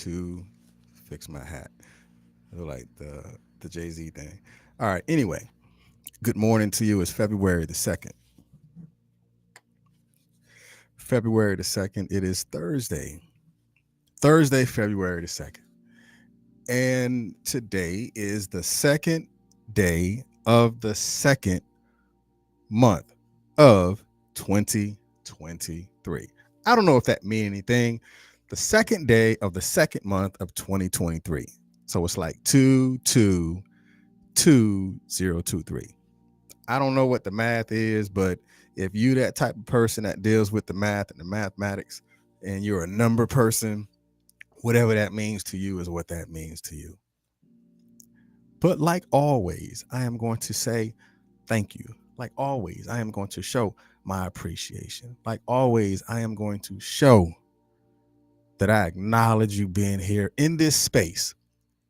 to fix my hat. I look like the Jay-Z thing. All right. Anyway, good morning to you. It's February the 2nd. February the 2nd. It is Thursday. Thursday, February the 2nd. And today is the second day of the second month of 2023. I don't know if that means anything. The second day of the second month of 2023. So it's like 222023. I don't know what the math is, but if you that type of person that deals with the math and the mathematics and you're a number person, whatever that means to you is what that means to you. But like always, I am going to say thank you. Like always, I am going to show my appreciation. Like always, I am going to show that I acknowledge you being here in this space.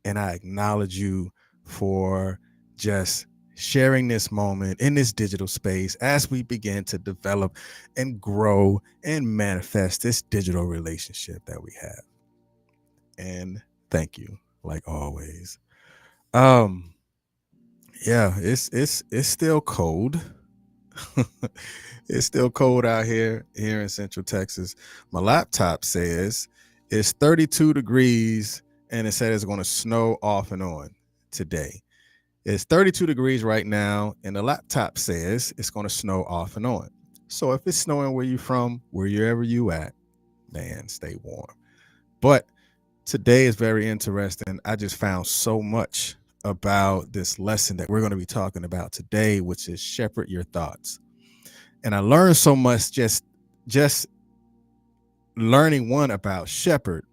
And I acknowledge you for just sharing this moment in this digital space as we begin to develop and grow and manifest this digital relationship that we have. And thank you, like always. Um, yeah, it's still cold. It's still cold out here in Central Texas. My laptop says it's 32 degrees and it said it's going to snow off and on today. It's 32 degrees right now and the laptop says it's going to snow off and on. So if it's snowing where you from, wherever you at, man, stay warm. But today is very interesting. I just found so much about this lesson that we're going to be talking about today, which is shepherd your thoughts. And I learned so much just learning one about shepherd,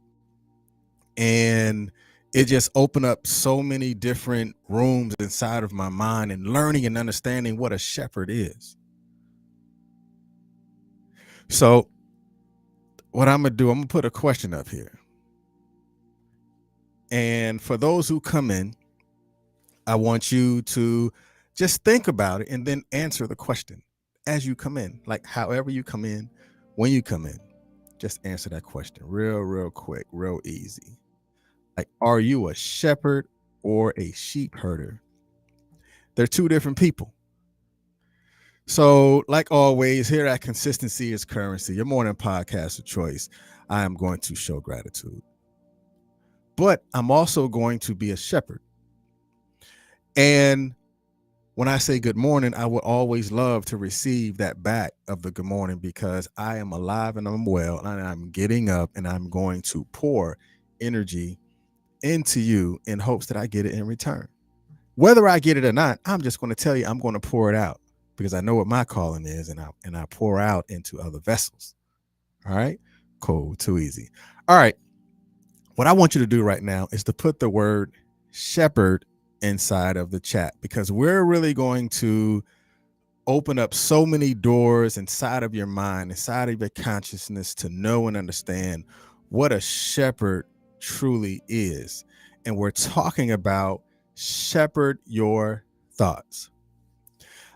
and it just opened up so many different rooms inside of my mind and learning and understanding what a shepherd is. So what I'm gonna do, I'm gonna put a question up here, and for those who come in, I want you to just think about it and then answer the question as you come in, like however you come in, when you come in. Just answer that question real quick, real easy. Like, are you a shepherd or a sheep herder? They're two different people. So, like always, here at Consistency is Currency, your morning podcast of choice, I am going to show gratitude. But I'm also going to be a shepherd. And when I say good morning, I would always love to receive that back of the good morning because I am alive and I'm well and I'm getting up and I'm going to pour energy into you in hopes that I get it in return. Whether I get it or not, I'm just going to tell you I'm going to pour it out because I know what my calling is and I pour out into other vessels. All right? Cool, too easy. All right. What I want you to do right now is to put the word shepherd inside of the chat because we're really going to open up so many doors inside of your mind, inside of your consciousness to know and understand what a shepherd truly is. And we're talking about shepherd your thoughts.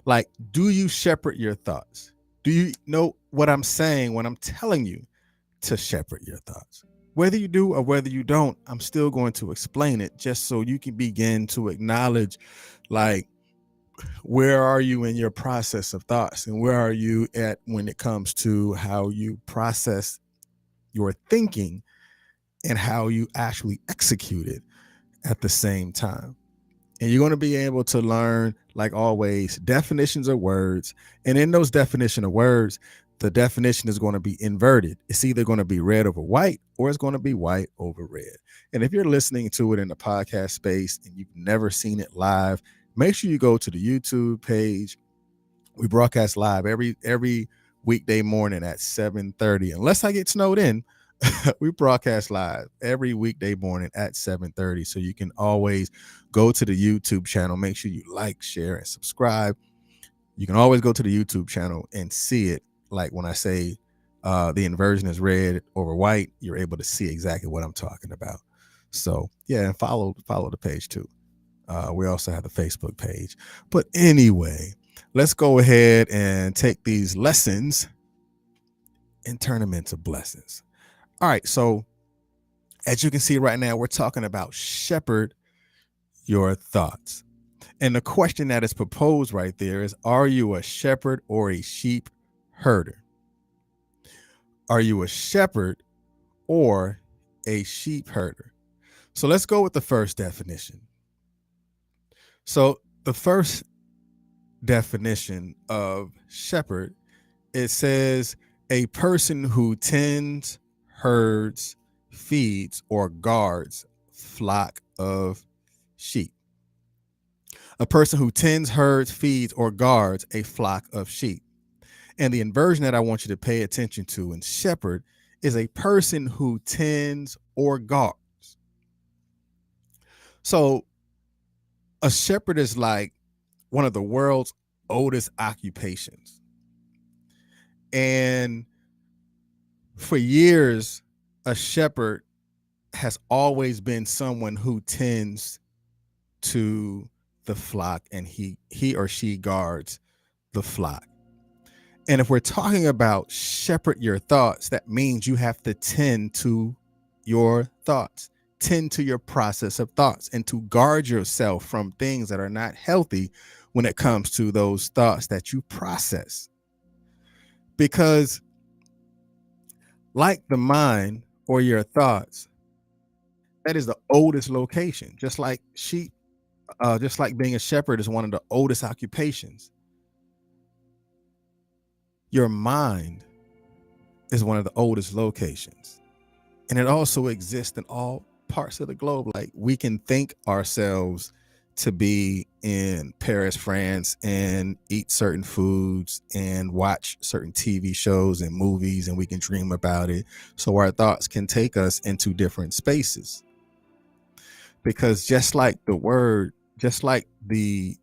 Like, do you shepherd your thoughts? Do you know what I'm saying when I'm telling you to shepherd your thoughts? Whether you do or whether you don't, I'm still going to explain it just so you can begin to acknowledge, like, where are you in your process of thoughts and where are you at when it comes to how you process your thinking and how you actually execute it at the same time. And you're going to be able to learn, like always, definitions of words. And in those definition of words, the definition is going to be inverted. It's either going to be red over white or it's going to be white over red. And if you're listening to it in the podcast space and you've never seen it live, make sure you go to the YouTube page. We broadcast live every weekday morning at 7:30. Unless I get snowed in, we broadcast live every weekday morning at 7:30. So you can always go to the YouTube channel. Make sure you like, share, and subscribe. You can always go to the YouTube channel and see it. Like when I say the inversion is red over white, you're able to see exactly what I'm talking about. So yeah, and follow the page too. We also have the Facebook page. But anyway, let's go ahead and take these lessons and turn them into blessings. All right, so As you can see right now, we're talking about shepherd your thoughts. And the question that is proposed right there is, are you a shepherd or a sheep herder? Are you a shepherd or a sheep herder? So let's go with the first definition. So the first definition of shepherd, it says a person who tends, herds, feeds, or guards flock of sheep. A person who tends, herds, feeds, or guards a flock of sheep. And the inversion that I want you to pay attention to in shepherd is a person who tends or guards. So a shepherd is like one of the world's oldest occupations. And for years, a shepherd has always been someone who tends to the flock, and he or she guards the flock. And if we're talking about shepherd your thoughts, that means you have to tend to your thoughts, tend to your process of thoughts, and to guard yourself from things that are not healthy when it comes to those thoughts that you process. Because, like the mind or your thoughts, that is the oldest location. Just like sheep, just like being a shepherd is one of the oldest occupations. Your mind is one of the oldest locations. And it also exists in all parts of the globe. Like, we can think ourselves to be in Paris, France, and eat certain foods and watch certain TV shows and movies, and we can dream about it. So our thoughts can take us into different spaces. Because just like the word, just like the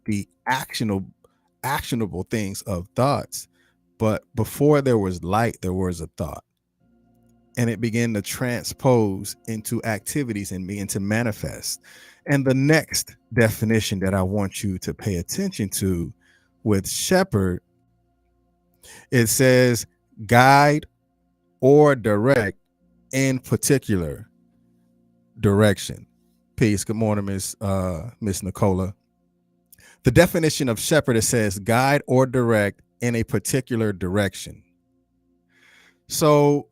actionable things of thoughts, but before there was light, there was a thought. And it began to transpose into activities and begin to manifest. And the next definition that I want you to pay attention to with shepherd, it says guide or direct in particular direction. Peace. Good morning, Miss Nicola. The definition of shepherd, it says guide or direct in a particular direction. So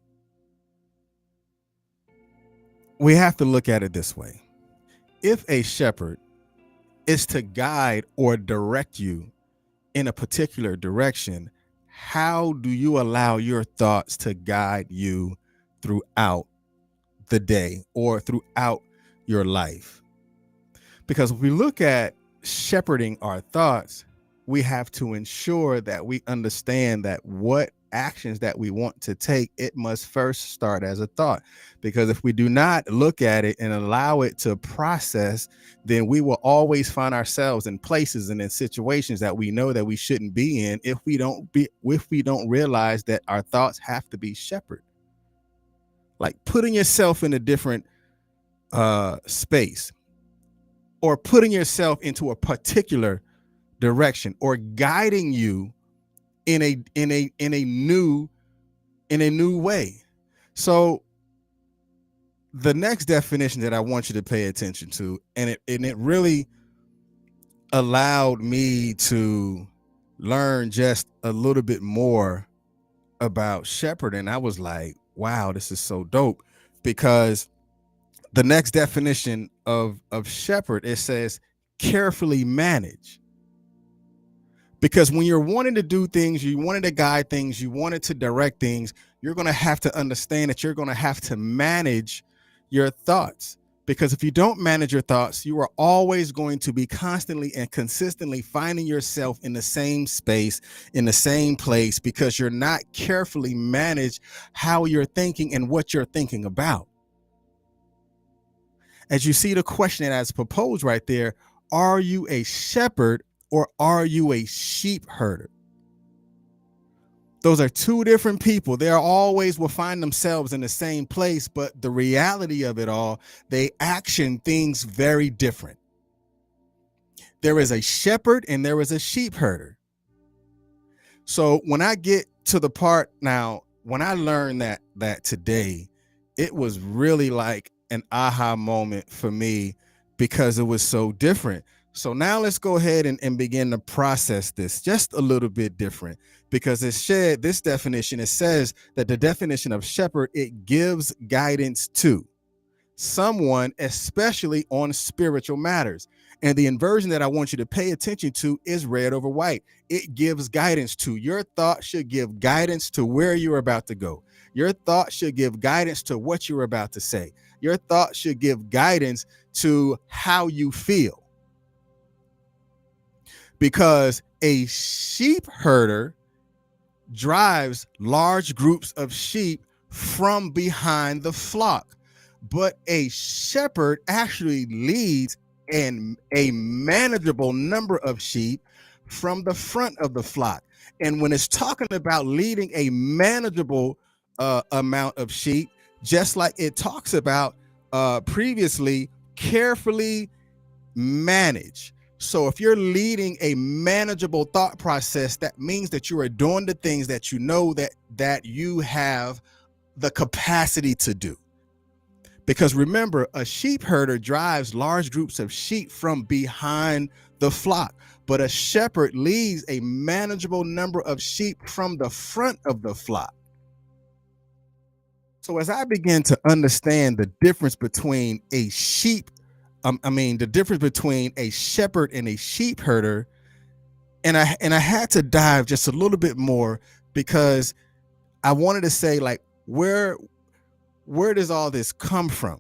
we have to look at it this way. If a shepherd is to guide or direct you in a particular direction, how do you allow your thoughts to guide you throughout the day or throughout your life? Because if we look at shepherding our thoughts, we have to ensure that we understand that what actions that we want to take, it must first start as a thought. Because if we do not look at it and allow it to process, then we will always find ourselves in places and in situations that we know that we shouldn't be in if we don't realize that our thoughts have to be shepherded. Like putting yourself in a different space, or putting yourself into a particular direction, or guiding you in a new way. So the next definition that I want you to pay attention to, and it really allowed me to learn just a little bit more about shepherding. I was like, wow, this is so dope. Because the next definition of shepherd, it says carefully manage. Because when you're wanting to do things, you wanted to guide things, you wanted to direct things, you're going to have to understand that you're going to have to manage your thoughts. Because if you don't manage your thoughts, you are always going to be constantly and consistently finding yourself in the same space, in the same place, because you're not carefully manage how you're thinking and what you're thinking about. As you see the question that's proposed right there, are you a shepherd or are you a sheep herder? Those are two different people. They always will find themselves in the same place, but the reality of it all, they action things very different. There is a shepherd and there is a sheep herder. So when I get to the part now, when I learned that today, it was really like an aha moment for me because it was so different. So now let's go ahead and begin to process this just a little bit different, because it shared this definition. It says that the definition of shepherd, it gives guidance to someone, especially on spiritual matters. And the inversion that I want you to pay attention to is red over white. It gives guidance to. Your thought should give guidance to where you're about to go. Your thought should give guidance to what you're about to say. Your thought should give guidance to how you feel. Because a sheep herder drives large groups of sheep from behind the flock, but a shepherd actually leads a manageable number of sheep from the front of the flock. And when it's talking about leading a manageable amount of sheep, just like it talks about previously, carefully manage. So if you're leading a manageable thought process, that means that you are doing the things that you know that you have the capacity to do. Because remember, a sheep herder drives large groups of sheep from behind the flock, but a shepherd leads a manageable number of sheep from the front of the flock. So as I begin to understand the difference between a sheep, the difference between a shepherd and a sheep herder, and I had to dive just a little bit more, because I wanted to say, like, where does all this come from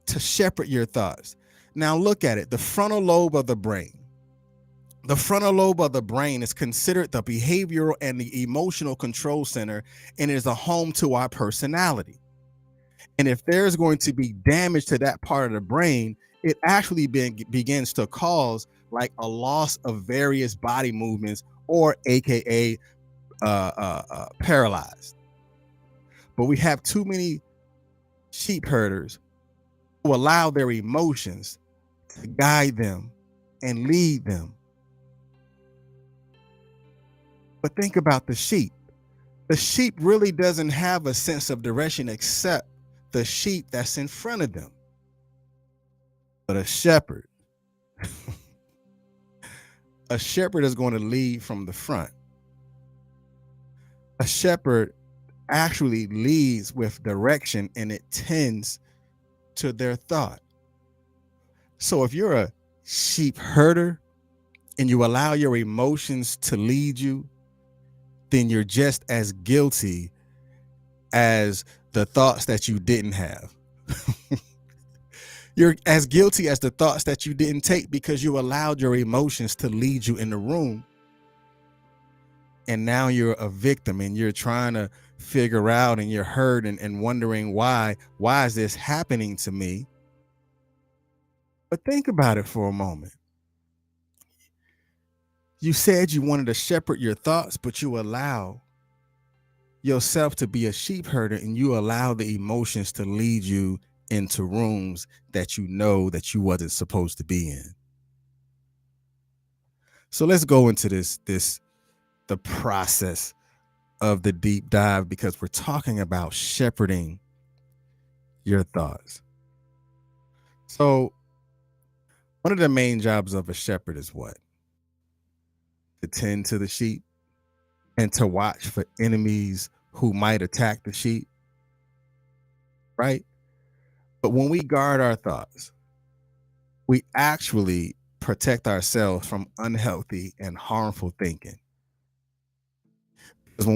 to shepherd your thoughts? Now look at it. The frontal lobe of the brain. The frontal lobe of the brain is considered the behavioral and the emotional control center, and it is a home to our personality. And if there's going to be damage to that part of the brain, it actually begins to cause like a loss of various body movements, or AKA paralyzed. But we have too many sheep herders who allow their emotions to guide them and lead them. But think about the sheep. The sheep really doesn't have a sense of direction except the sheep that's in front of them. But a shepherd is going to lead from the front. A shepherd actually leads with direction, and it tends to their thought. So if you're a sheep herder and you allow your emotions to lead you, then you're just as guilty as the thoughts that you didn't have. You're as guilty as the thoughts that you didn't take, because you allowed your emotions to lead you in the room. And now you're a victim, and you're trying to figure out, and you're hurt and wondering why is this happening to me? But think about it for a moment. You said you wanted to shepherd your thoughts, but you allow yourself to be a sheep herder, and you allow the emotions to lead you into rooms that you know that you wasn't supposed to be in. So let's go into the process of the deep dive, because we're talking about shepherding your thoughts. So one of the main jobs of a shepherd is what? To tend to the sheep and to watch for enemies who might attack the sheep, right? But when we guard our thoughts, we actually protect ourselves from unhealthy and harmful thinking. Because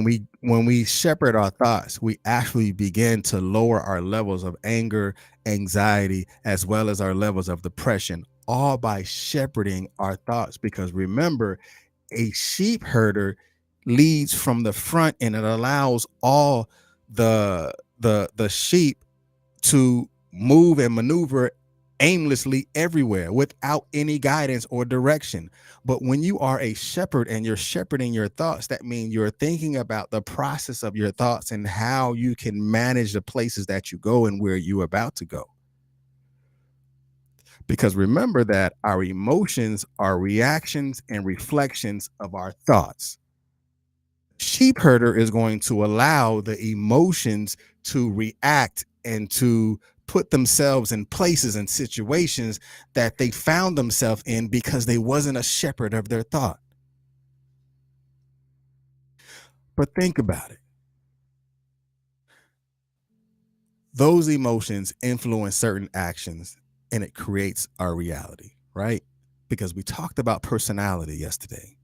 when we shepherd our thoughts, we actually begin to lower our levels of anger, anxiety, as well as our levels of depression, all by shepherding our thoughts. Because remember, a sheep herder leads from the front, and it allows all the sheep to move and maneuver aimlessly everywhere without any guidance or direction. But when you are a shepherd and you're shepherding your thoughts, that means you're thinking about the process of your thoughts and how you can manage the places that you go and where you're about to go. Because remember that our emotions are reactions and reflections of our thoughts. Sheep herder is going to allow the emotions to react and to put themselves in places and situations that they found themselves in because they wasn't a shepherd of their thought. But think about it. Those emotions influence certain actions and it creates our reality, right? Because we talked about personality yesterday.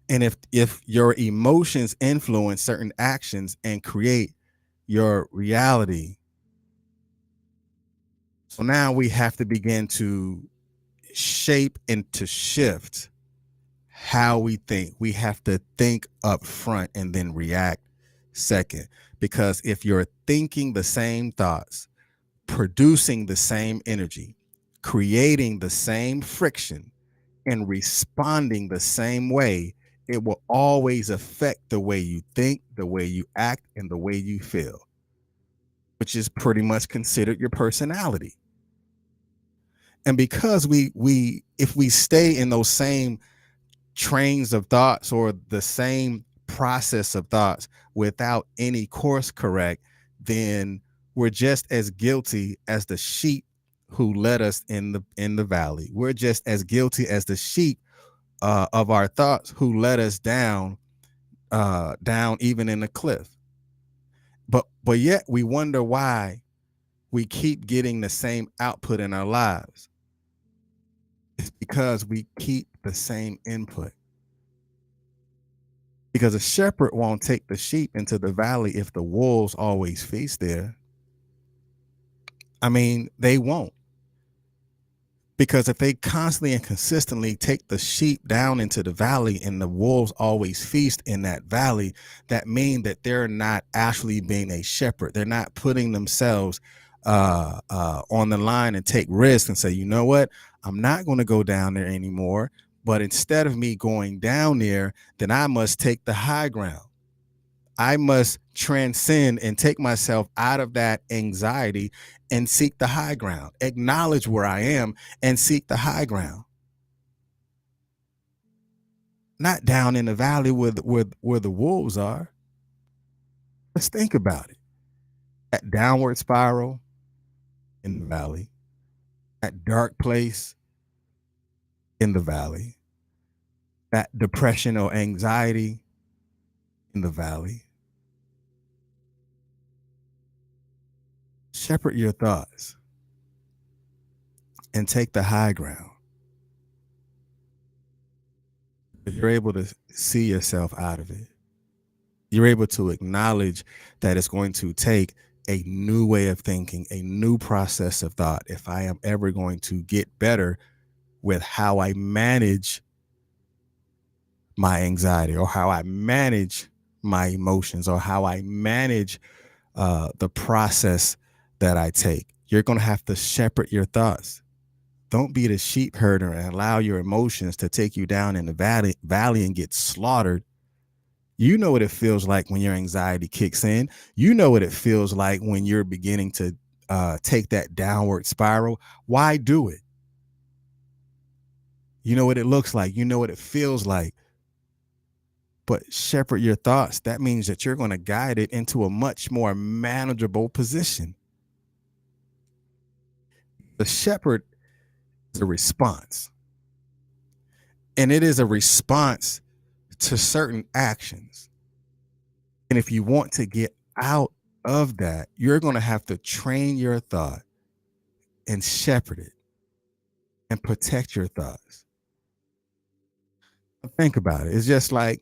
And if your emotions influence certain actions and create your reality, so now we have to begin to shape and to shift how we think. We have to think up front and then react second. Because if you're thinking the same thoughts, producing the same energy, creating the same friction, and responding the same way, it will always affect the way you think, the way you act, and the way you feel, which is pretty much considered your personality. And because we if we stay in those same trains of thoughts or the same process of thoughts without any course correct, then we're just as guilty as the sheep who led us in the valley. We're just as guilty as the sheep of our thoughts who led us down even in the cliff. But yet we wonder why we keep getting the same output in our lives. It's because we keep the same input. Because a shepherd won't take the sheep into the valley if the wolves always feast there. I mean, they won't. Because if they constantly and consistently take the sheep down into the valley and the wolves always feast in that valley, that means that they're not actually being a shepherd. They're not putting themselves on the line and take risks and say, you know what, I'm not going to go down there anymore. But instead of me going down there, then I must take the high ground. I must transcend and take myself out of that anxiety and seek the high ground, acknowledge where I am and seek the high ground. Not down in the valley where the wolves are. Let's think about it. That downward spiral in the valley, that dark place in the valley, that depression or anxiety in the valley. Shepherd your thoughts and take the high ground. You're able to see yourself out of it. You're able to acknowledge that it's going to take a new way of thinking, a new process of thought, if I am ever going to get better with how I manage my anxiety or how I manage my emotions or how I manage the process that I take. You're going to have to shepherd your thoughts. Don't be the sheep herder and allow your emotions to take you down in the valley and get slaughtered. You know what it feels like when your anxiety kicks in. You know what it feels like when you're beginning to take that downward spiral. Why do it? You know what it looks like. You know what it feels like. But shepherd your thoughts. That means that you're going to guide it into a much more manageable position. The shepherd is a response. And it is a response to certain actions. And if you want to get out of that, you're going to have to train your thought and shepherd it and protect your thoughts. Think about it. It's just like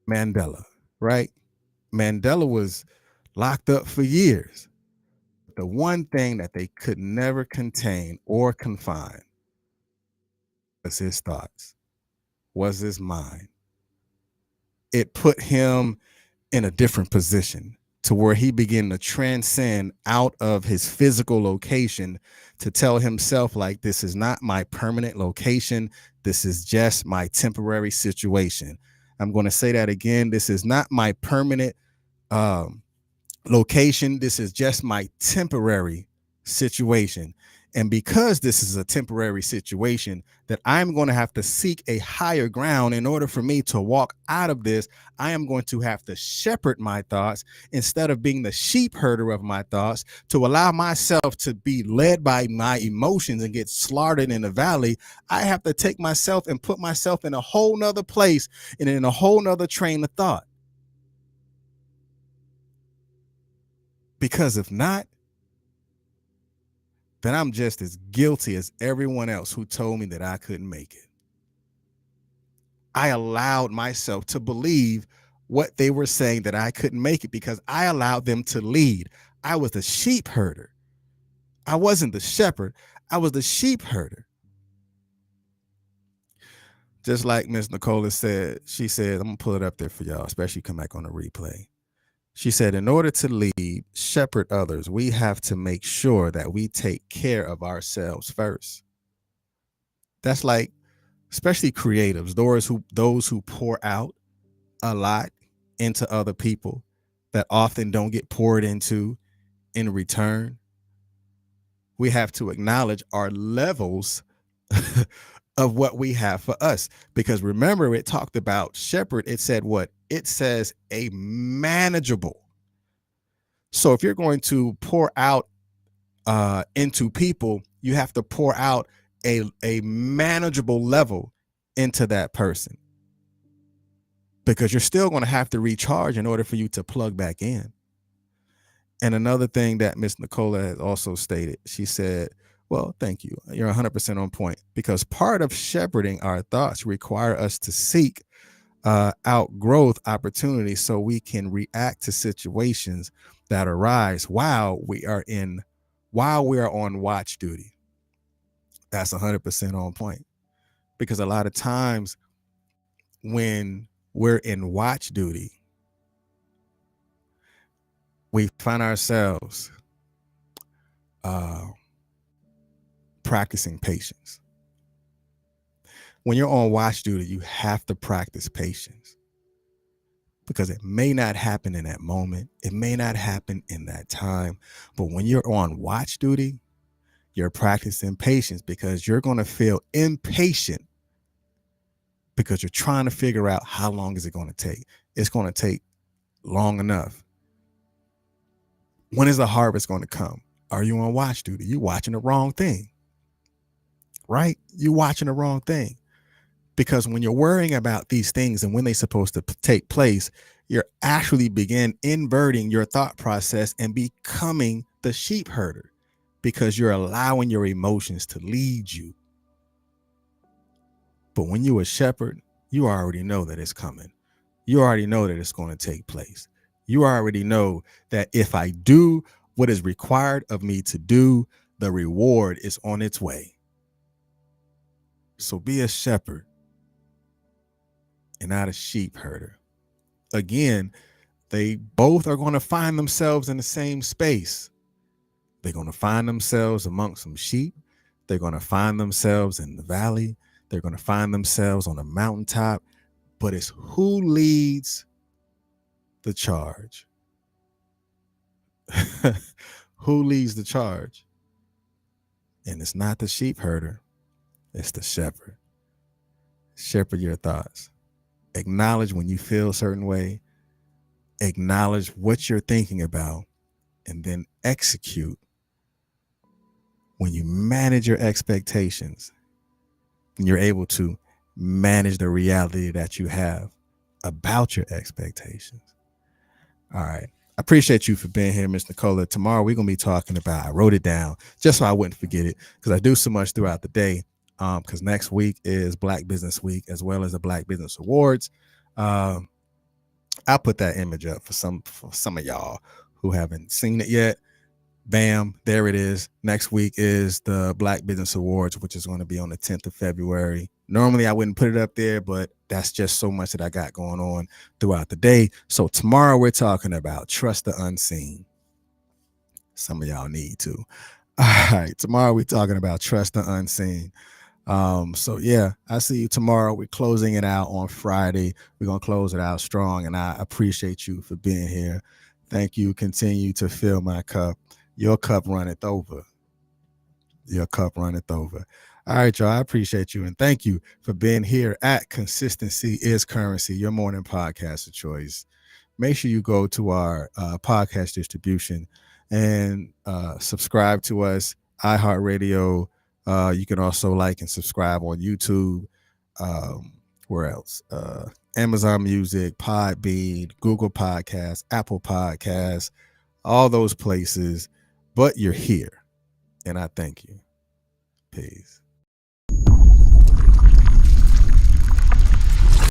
Mandela, right? Mandela was locked up for years. The one thing that they could never contain or confine was his thoughts, was his mind. It put him in a different position to where he began to transcend out of his physical location to tell himself, like, this is not my permanent location. This is just my temporary situation. I'm going to say that again. This is not my permanent location. This is just my temporary situation. And because this is a temporary situation, that I'm going to have to seek a higher ground in order for me to walk out of this, I am going to have to shepherd my thoughts instead of being the sheep herder of my thoughts, to allow myself to be led by my emotions and get slaughtered in the valley. I have to take myself and put myself in a whole nother place and in a whole nother train of thought. Because if not, then I'm just as guilty as everyone else who told me that I couldn't make it. I allowed myself to believe what they were saying, that I couldn't make it, because I allowed them to lead. I was the sheep herder. I wasn't the shepherd. I was the sheep herder. Just like Miss Nicola said, she said, I'm going to pull it up there for y'all, especially come back on the replay. She said, in order to lead, shepherd others, we have to make sure that we take care of ourselves first. That's like, especially creatives, those who pour out a lot into other people that often don't get poured into in return. We have to acknowledge our levels of what we have for us. Because remember, it talked about shepherd. It said what? It says a manageable. So if you're going to pour out into people, you have to pour out a manageable level into that person, because you're still going to have to recharge in order for you to plug back in. And another thing that Miss Nicola has also stated, she said, well, thank you. You're 100% on point, because part of shepherding our thoughts require us to seek out growth opportunities so we can react to situations that arise while we are on watch duty. That's 100% on point, because a lot of times when we're in watch duty, we find ourselves practicing patience. When you're on watch duty, you have to practice patience, because it may not happen in that moment. It may not happen in that time. But when you're on watch duty, you're practicing patience, because you're going to feel impatient, because you're trying to figure out how long is it going to take. It's going to take long enough. When is the harvest going to come? Are you on watch duty? You're watching the wrong thing, right? You're watching the wrong thing. Because when you're worrying about these things and when they're supposed to take place, you're actually begin inverting your thought process and becoming the sheep herder, because you're allowing your emotions to lead you. But when you're a shepherd, you already know that it's coming. You already know that it's going to take place. You already know that if I do what is required of me to do, the reward is on its way. So be a shepherd and not a sheep herder. Again, they both are going to find themselves in the same space. They're going to find themselves amongst some sheep. They're going to find themselves in the valley. They're going to find themselves on a mountaintop. But it's who leads the charge. Who leads the charge? And it's not the sheep herder. It's the shepherd. Shepherd your thoughts. Acknowledge when you feel a certain way. Acknowledge what you're thinking about, and then execute. When you manage your expectations, and you're able to manage the reality that you have about your expectations. All right. I appreciate you for being here, Ms. Nicola. Tomorrow we're going to be talking about, I wrote it down just so I wouldn't forget it, because I do so much throughout the day. Because next week is Black Business Week, as well as the Black Business Awards. I'll put that image up for some of y'all who haven't seen it yet. Bam, there it is. Next week is the Black Business Awards, which is going to be on the 10th of February. Normally I wouldn't put it up there, but that's just so much that I got going on throughout the day. So tomorrow we're talking about trust the unseen. Some of y'all need to. All right, tomorrow we're talking about trust the unseen. So yeah, I see you tomorrow. We're closing it out on Friday. We're going to close it out strong, and I appreciate you for being here. Thank you. Continue to fill my cup. Your cup runneth over. Your cup runneth over. All right, y'all. I appreciate you and thank you for being here at Consistency is Currency, your morning podcast of choice. Make sure you go to our podcast distribution and subscribe to us, iHeartRadio. You can also like and subscribe on YouTube. Um, where else? Amazon Music, Podbean, Google Podcasts, Apple Podcasts, all those places. But you're here, and I thank you. Peace.